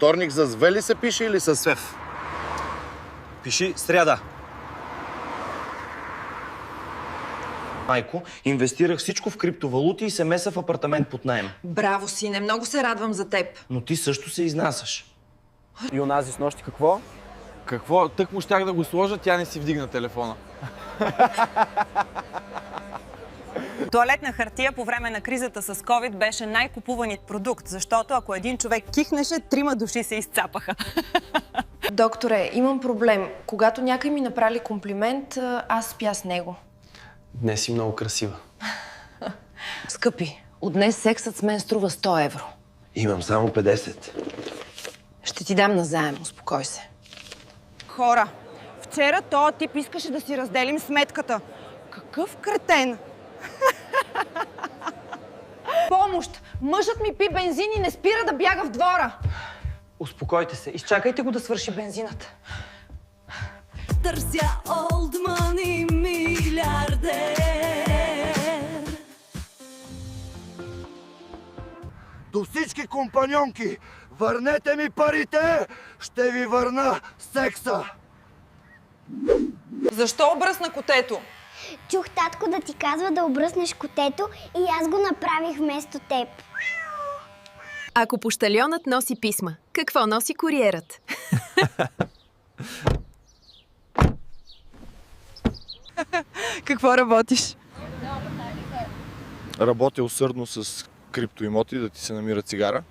Вторник за Зве ли се пише или с Свев? Пиши сряда. Майко, инвестирах всичко в криптовалути и се меса в апартамент под наем. Браво, сине, много се радвам за теб. Но ти също се изнасяш. И онази с нощи какво? Какво? Тък му щях да го сложа, тя не си вдигна телефона. Туалетна хартия по време на кризата с COVID беше най-купуваният продукт, защото ако един човек кихнеше, 3 души се изцапаха. Докторе, имам проблем. Когато някой ми направи комплимент, аз спя с него. Днес си много красива. Скъпи, от днес сексът с мен струва 100 евро. Имам само 50. Ще ти дам назаем, успокой се. Хора, вчера този тип искаше да си разделим сметката. Какъв кретен! Помощ! Мъжът ми пи бензин и не спира да бяга в двора. Успокойте се, изчакайте го да свърши бензинът. Търся олдман и милиардер. До всички компаньонки, върнете ми парите, ще ви върна секса. Защо обръсна котето? Чух татко да ти казва да обръснеш котето и аз го направих вместо теб. Ако пощальонът носи писма, какво носи куриерът? Какво работиш? Работя усърдно с криптоимоти, да ти се намира цигара.